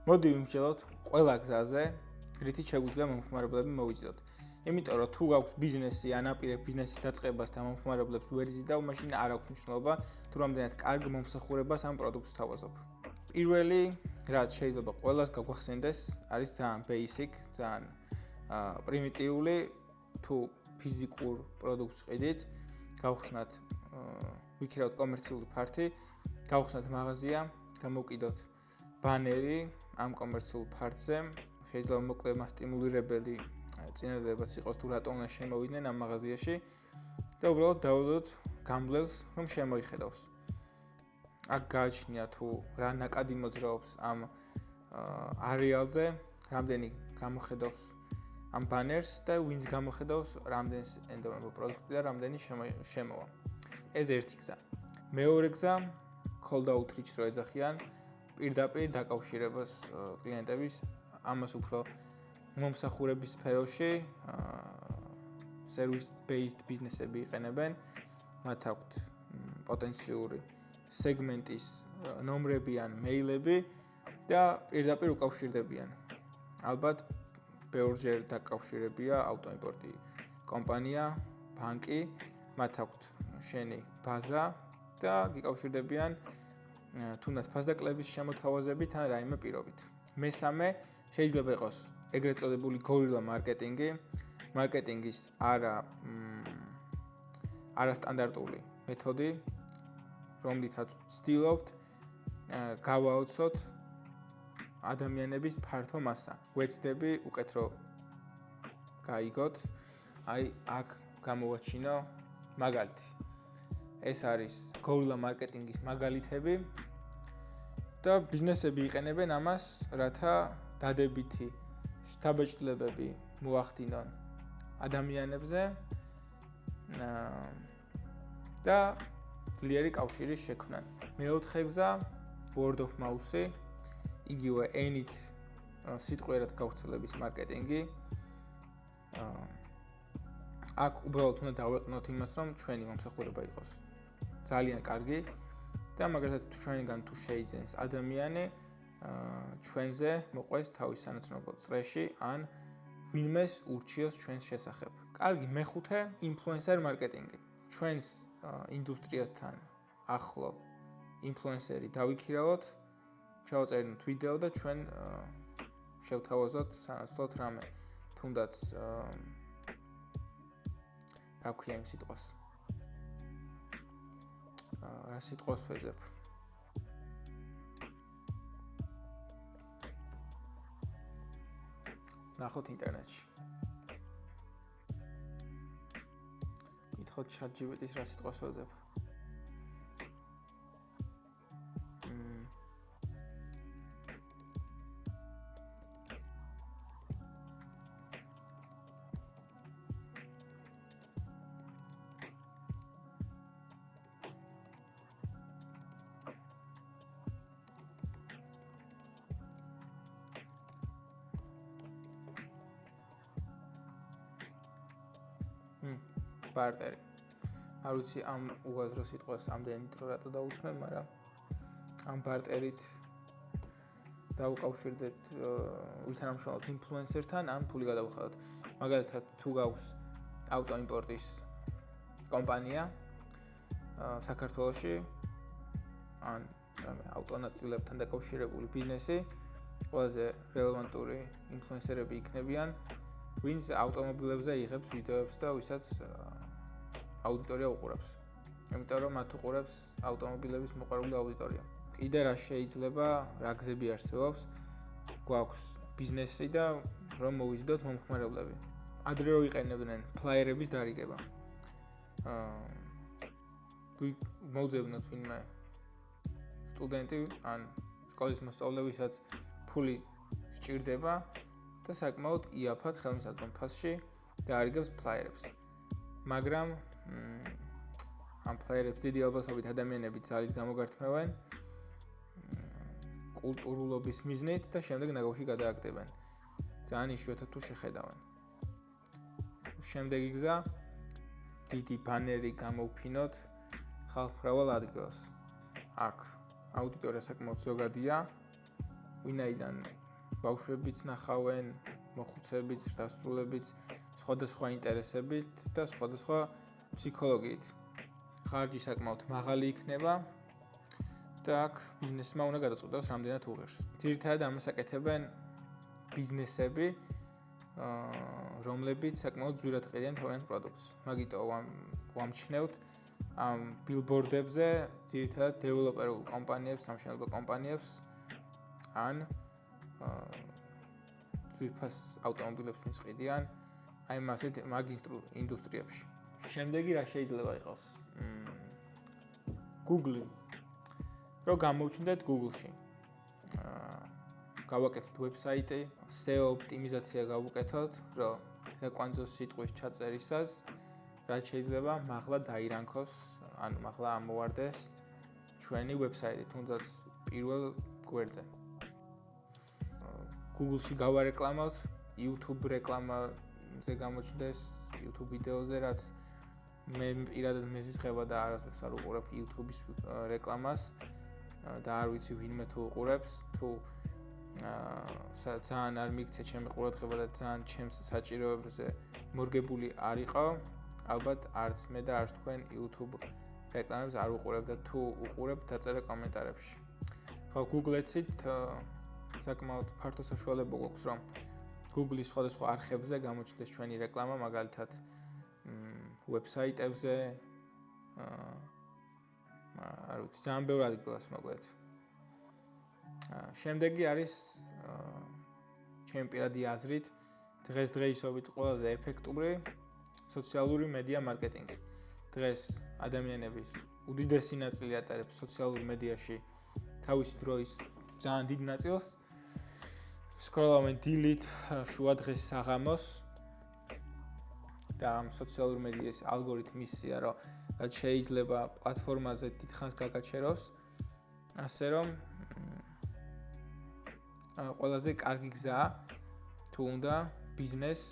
მოდი ვიმსჯელოთ ყველა გზაზე, რითიც შეგვიძლია მომხმარებლები მოვიძიოთ. იმიტომ რომ თუ გაქვს ბიზნესი, ანაპირებ ბიზნესის დაწყებას და მომხმარებლებს ვერ იზიდავ, მაშინ არ აქვს მნიშვნელობა, თუ რამდენად კარგ მომსახურებას ამ პროდუქტს თავაზობ. პირველი, რაც შეიძლება ყველას გაგვახსენდეს, არის ძალიან basic, ძალიან პრიმიტიული, თუ ფიზიკურ პროდუქტს ყიდით, გავხსნათ ვიქირავთ კომერციული ფართი, გავხსნათ მაღაზია, გამოვკიდოთ ბანერი ამ კომერციულ ფართზე, შეიძლება მოკლე მასტიმულირებელი წინადადებაც იყოს თუ რატომ უნდა შემოვიდნენ ამ მაღაზიაში და უბრალოდ დავუდოთ გამბლელს, რომ შემოიხედავს. აქ გააჩნია თუ რა ნაკადი მოძრაობს ამ არეალზე, რამდენი გამოხედავს ამ ბანერს და ვინც გამოხედავს რამდენს ენდომებო პროდუქტი და რამდენი შემოვა. ეს ერთი გზა. მეორე გზა, cold outreach-ს რო ეძახიან, პირდაპირ დაკავშირებას კლიენტების, ამას უფრო მომსახურების სფეროში service-based ბიზნესები იყენებენ, მათ აქვთ პოტენციური სეგმენტის ნომრები ან მეილები და პირდაპირ უკავშირდებიან. ალბათ ბევრჯერ დაკავშირებია ავტოიმპორტი კომპანია, ბანკი, მათ აქვთ შენი ბაზა და გიკავშირდებიან თუნდაც ფასდაკლების შემოთავაზებით ან რაიმე პირობით. მესამე შეიძლება იყოს ეგრეთ წოდებული გორილა მარკეტინგი, მარკეტინგის არასტანდარტული მეთოდი, რომლითაც ვცდილობთ გავაოცოთ ადამიანების ფართო მასა. ვეცდები უკეთრო გაიგოთ, აი აქ გამოვაჩინო მაგალითი. ეს არის გორილა მარკეტინგის მაგალითები და ბიზნესები იყენებენ ამას, რათა დადებითი შთაბეჭდილებები მოახდინონ ადამიანებზე და ძლიერი კავშირის შექმნან. მეოთხე გზა, word of mouth-ი, იგივე ენით სიტყვიერად გავრცელების მარკეტინგი. აქ უბრალოდ უნდა დავეყნოთ იმას, რომ ჩვენი მომსახურება იყოს ძალიან კარგი და მაგალითად ჩვენგან თუ შეიძენს ადამიანი ჩვენზე მოყვეს თავის სანაცნობო წრეში ან ვინმეს ურჩიოს ჩვენს შესახებ. კარგი, მეხუთე, ინფლუენსერ მარკეტინგი. ჩვენს ინდუსტრიასთან ახლო ინფლუენსერი დავიქირავოთ, შევაწერინოთ ვიდეო და ჩვენ შევთავაზოთ სანაცვლოდ რამე, თუნდაც რა ქვია იმ სიტყვას. რა სიტყვას ვეძებ? ნახოთ ინტერნეტში. გითხოთ ChatGPT-ს რა სიტყვას ვეძებ. ბარტერი. არ ვიცი ამ უაზრო სიტყვას ამდენი დრო რატო დაუთმე, მაგრამ ამ ბარტერით დავუკავშირდეთ ვითანამშრომლობთ ინფლუენსერთან, ან ფული გადავხადოთ. მაგალითად, თუ გაქვს ავტოიმპორტის კომპანია საქართველოში, ან ავტონაწილებთან დაკავშირებული ბიზნესი, ყველაზე რელევანტური ინფლუენსერები იქნებიან, ვინც ავტომობილებზე იღებს ვიდეოებს და ვისაც აუდიტორია უყურებს. იმიტომ რომ მათ უყურებს ავტომობილების მოყვარული აუდიტორია. კიდე რა შეიძლება, რა გზები არსებობს, გვაქვს ბიზნესი და რომ მოვიზიდოთ მომხმარებლები. ადრე რო იყენებდნენ ფლაიერების დარიგება. მოვძებნოთ ვინმე სტუდენტი ან სკოლის მოსწავლე, ვისაც ფული სჭირდება და საკმაოდ იაფად ხელმისაწვდომ ფასში დაარიგებს ფლაიერებს. მაგრამ ამ ფლაიერებს დიდი ალბათობით ადამიანები ძალით გამოგართმევენ კულტურულობის მიზნით და შემდეგ ნაგავში გადააგდებენ. ძალიან იშვიათად თუ შეხედავენ. შემდეგი გზა, დიდი ბანერი გამოვფინოთ ხალხმრავალ ადგილას. აქ აუდიტორია საკმაოდ ზოგადია, ვინაიდან ბავშვებიც ნახავენ, მოხუცებიც, დასრულებიც, სხვადასხვა ინტერესებით და სხვადასხვა ფსიქოლოგიით. ხარჯი საკმაოდ მაღალი იქნება და აქ ბიზნესმა უნდა გადაწყვეტოს რამდენად უღირს. ძირითადად ამას აკეთებენ ბიზნესები, რომლებიც საკმაოდ ძვირად ყიდიან თავიანთ პროდუქტს. მაგიტომ ვამჩნევთ ამ ბილბორდებზე ძირითადად დეველოპერულ კომპანიებს, სამშენებლო კომპანიებს ან ძვირფას ავტომობილებს ვინც ყიდიან აი მაგ ინდუსტრიებში. შემდეგი რა შეიძლება იყოს? Google. რო გამოვჩნდეთ Google-ში. გავაკეთოთ ვებსაიტი, SEO ოპტიმიზაცია გავუკეთოთ, რომ საკვანძო სიტყვის ჩაწერისას რაც შეიძლება მაღლა დაირანქოს, ანუ მაღლა ამოვარდეს ჩვენი ვებსაიტი, თუნდაც პირველ გვერდზე. Google-ში გავარეკლამოთ, YouTube რეკლამაზე გამოჩნდეს, YouTube ვიდეოზე, რაც მე პირადად მეზისხება და არასდროს არ უყურებ YouTube-ის რეკლამას და არ ვიცი ვინმე თუ უყურებს, თუ ძალიან არ მიქცე ჩემი ყურადღება და ძალიან ჩემს საჭიროებებზე მორგებული არ იყო, ალბათ არც მე და არც თქვენ YouTube რეკლამებს არ უყურებთ და თუ უყურებთ, დაწერე კომენტარებში. ხო, Google Ads-ით საკმაოდ ფართო საშუალება გვაქვს, რომ Google-ის სხვადასხვა არხებზე გამოჩნდეს ჩვენი რეკლამა, მაგალითად ვებსაიტებზე, არ ვიცი, ძალიან ბევრ ადგილას მოკლედ. შემდეგი არის ჩემი პირადი აზრით დღესდღეობით ყველაზე ეფექტური სოციალური მედია მარკეტინგი. დღეს ადამიანების უდიდესი ნაწილი ატარებს სოციალურ მედიაში თავისი დროის ძალიან დიდ ნაწილს. სკროლავენ დილით, შუა დღეს საღამოს და ამ სოციალურ მედიის ალგორითმისია, რომ რაც შეიძლება პლატფორმაზე დიდხანს გაგაჩეროს, ასე რომ ყველაზე კარგი გზაა თუ უნდა ბიზნესს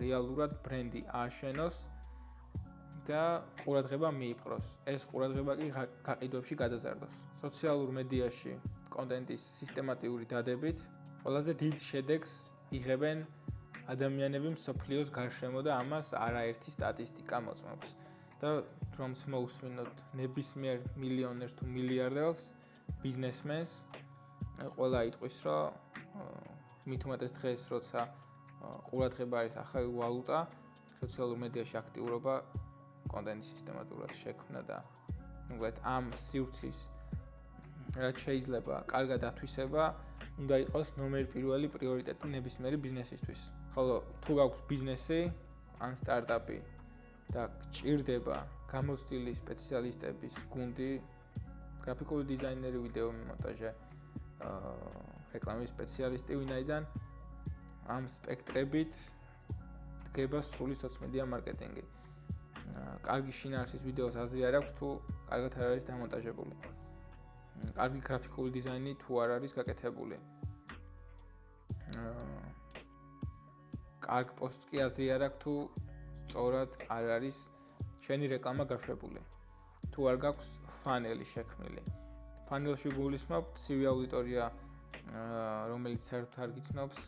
რეალურად ბრენდი ააშენოს და ყურადღება მიიპყროს. ეს ყურადღება კი გაყიდვებში გადაზარდოს. სოციალურ მედიაში კონტენტის სისტემატიური დადებით ყველაზე დიდ შედეგს იღებენ ადამიანები მსოფლიოს გარშემო და ამას არაერთი სტატისტიკა მოწმობს. და რომც მოусვინოთ ნებისმიერ მილიონერს თუ მილიარდელს, ბიზნესმენს, ყველა იტყვის, რომ მით უმეტეს დღეს, როცა ყურადღება არის ახალი ვალუტა, სოციალურ მედიაში აქტიურობა, კონტენტის სისტემატურად შექმნა და მოკლედ ამ სივრცის რაც შეიძლება კარგად ათვისება, უნდა იყოს ნომერ პირველი პრიორიტეტი ნებისმიერი ბიზნესისთვის. ხოლო თუ გაქვს ბიზნესი ან სტარტაპი და გჭირდება გამოცდილი სპეციალისტების გუნდი, გრაფიკული დიზაინერი, ვიდეო მონტაჟე, რეკლამის სპეციალისტი, ვინაიდან ამ სპექტრებით დგება სრული სოციომედია მარკეტინგი. კარგი შინაარსის ვიდეოს აზრი არ აქვს, თუ კარგად არ არის დამონტაჟებული. კარგი გრაფიკული დიზაინი თუ არ არის გაკეთებული. კარგ პოსტს კი აზრი არ აქვს, თუ სწორად არ არის შენი რეკლამა გაშვებული. თუ არ გაქვს ფანელი შექმნილი. ფანელში გულისხმობთ ცივი აუდიტორია, რომელიც საერთოდ არ გიცნობს,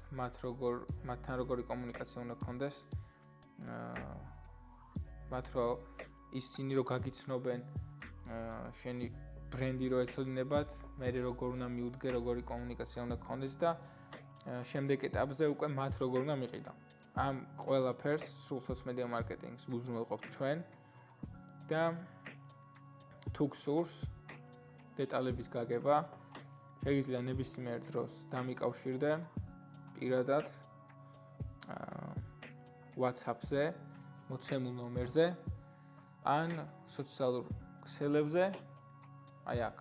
მათთან როგორი კომუნიკაცია უნდა გქონდეს. მათ რომ ისინი რო გაგიცნობენ შენი ბრენდი რო ეცოდინებათ, მე როგორ უნდა მიუდგე, როგორი კომუნიკაცია უნდა გქონდეს და შემდეგ ეტაპზე უკვე მათ როგორ უნდა მიყიდო. ამ ყველაფერს სრულ სოციომედია მარკეტინგს უზრუნველყოფთ ჩვენ და თუ გსურს დეტალების გაგება, შეგიძლია ნებისმიერ დროს დამიკავშირდე პირადად WhatsApp-ზე, მოცემულ ნომერზე ან სოციალურ ქსელებზე, აი აქ.